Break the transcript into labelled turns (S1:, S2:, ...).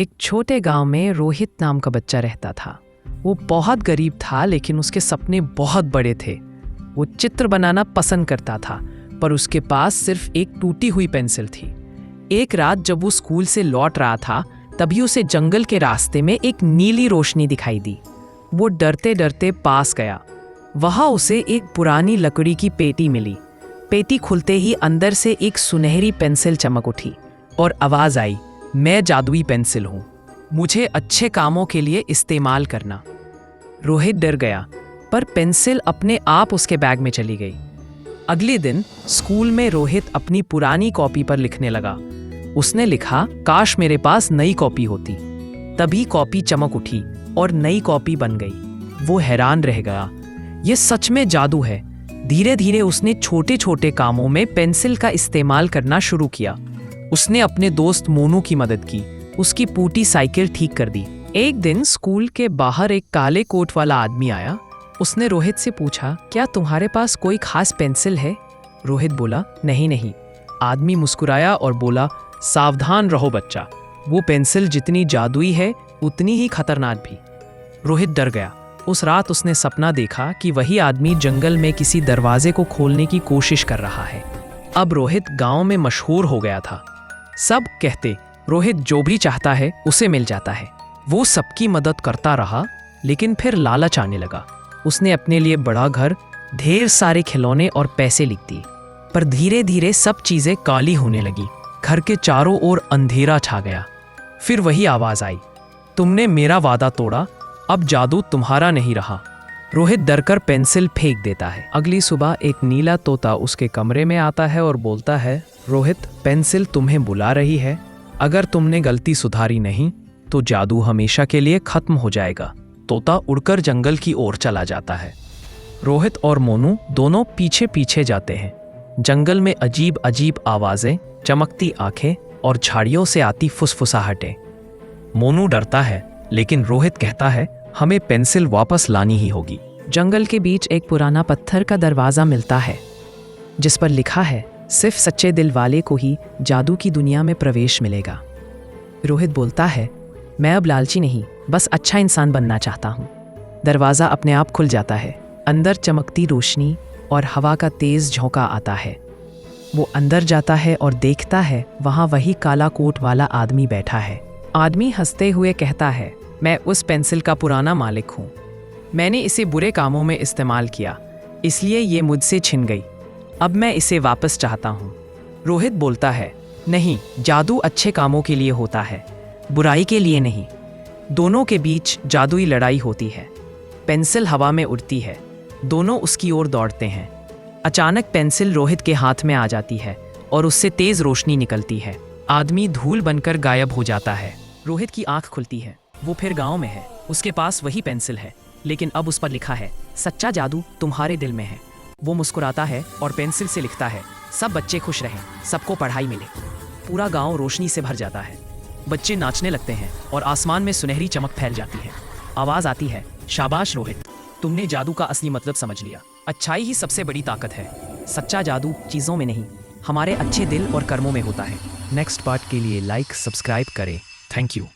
S1: एक छोटे गांव में रोहित नाम का बच्चा रहता था। वो बहुत गरीब था, लेकिन उसके सपने बहुत बड़े थे। वो चित्र बनाना पसंद करता था, पर उसके पास सिर्फ एक टूटी हुई पेंसिल थी। एक रात जब वो स्कूल से लौट रहा था, तभी उसे जंगल के रास्ते में एक नीली रोशनी दिखाई दी। वो डरते डरते पास गया। वहां उसे एक पुरानी लकड़ी की पेटी मिली। पेटी खुलते ही अंदर से एक सुनहरी पेंसिल चमक उठी और आवाज आई, मैं जादुई पेंसिल हूं, मुझे अच्छे कामों के लिए इस्तेमाल करना। रोहित डर गया, पर पेंसिल अपने आप उसके बैग में चली गई। अगले दिन स्कूल में रोहित अपनी पुरानी कॉपी पर लिखने लगा। उसने लिखा, काश मेरे पास नई कॉपी होती। तभी कॉपी चमक उठी और नई कॉपी बन गई। वो हैरान रह गया, ये सच में जादू है। धीरे धीरे उसने छोटे छोटे कामों में पेंसिल का इस्तेमाल करना शुरू किया। उसने अपने दोस्त मोनू की मदद की, उसकी टूटी साइकिल ठीक कर दी। एक दिन स्कूल के बाहर एक काले कोट वाला आदमी आया। उसने रोहित से पूछा, क्या तुम्हारे पास कोई खास पेंसिल है? रोहित बोला, नहीं नहीं। आदमी मुस्कुराया और बोला, सावधान रहो बच्चा, वो पेंसिल जितनी जादुई है उतनी ही खतरनाक भी। रोहित डर गया। उस रात उसने सपना देखा कि वही आदमी जंगल में किसी दरवाजे को खोलने की कोशिश कर रहा है। अब रोहित गांव में मशहूर हो गया था। सब कहते, रोहित जो भी चाहता है उसे मिल जाता है। वो सबकी मदद करता रहा, लेकिन फिर लालच आने लगा। उसने अपने लिए बड़ा घर, ढेर सारे खिलौने और पैसे लिख दिए। पर धीरे धीरे सब चीजें काली होने लगी। घर के चारों ओर अंधेरा छा गया। फिर वही आवाज आई, तुमने मेरा वादा तोड़ा, अब जादू तुम्हारा नहीं रहा। रोहित डरकर पेंसिल फेंक देता है। अगली सुबह एक नीला तोता उसके कमरे में आता है और बोलता है, रोहित, पेंसिल तुम्हें बुला रही है। अगर तुमने गलती सुधारी नहीं तो जादू हमेशा के लिए खत्म हो जाएगा। तोता उड़कर जंगल की ओर चला जाता है। रोहित और मोनू दोनों पीछे पीछे जाते हैं। जंगल में अजीब अजीब आवाजें, चमकती आंखें और झाड़ियों से आती फुसफुसाहटें। मोनू डरता है, लेकिन रोहित कहता है, हमें पेंसिल वापस लानी ही होगी। जंगल के बीच एक पुराना पत्थर का दरवाजा मिलता है, जिस पर लिखा है, सिर्फ सच्चे दिल वाले को ही जादू की दुनिया में प्रवेश मिलेगा। रोहित बोलता है, मैं अब लालची नहीं, बस अच्छा इंसान बनना चाहता हूँ। दरवाज़ा अपने आप खुल जाता है। अंदर चमकती रोशनी और हवा का तेज झोंका आता है। वो अंदर जाता है और देखता है, वहाँ वही काला कोट वाला आदमी बैठा है। आदमी हंसते हुए कहता है, मैं उस पेंसिल का पुराना मालिक हूँ। मैंने इसे बुरे कामों में इस्तेमाल किया, इसलिए ये मुझसे छिन गई। अब मैं इसे वापस चाहता हूँ। रोहित बोलता है, नहीं, जादू अच्छे कामों के लिए होता है, बुराई के लिए नहीं। दोनों के बीच जादुई लड़ाई होती है। पेंसिल हवा में उड़ती है। दोनों उसकी ओर दौड़ते हैं। अचानक पेंसिल रोहित के हाथ में आ जाती है और उससे तेज रोशनी निकलती है। आदमी धूल बनकर गायब हो जाता है। रोहित की आंख खुलती है। वो फिर गांव में है। उसके पास वही पेंसिल है, लेकिन अब उस पर लिखा है, सच्चा जादू तुम्हारे दिल में है। वो मुस्कुराता है और पेंसिल से लिखता है, सब बच्चे खुश रहें, सबको पढ़ाई मिले। पूरा गांव रोशनी से भर जाता है। बच्चे नाचने लगते हैं और आसमान में सुनहरी चमक फैल जाती है। आवाज आती है, शाबाश रोहित, तुमने जादू का असली मतलब समझ लिया। अच्छाई ही सबसे बड़ी ताकत है। सच्चा जादू चीजों में नहीं, हमारे अच्छे दिल और कर्मों में होता है। नेक्स्ट पार्ट के लिए लाइक, सब्सक्राइब करें। Thank you.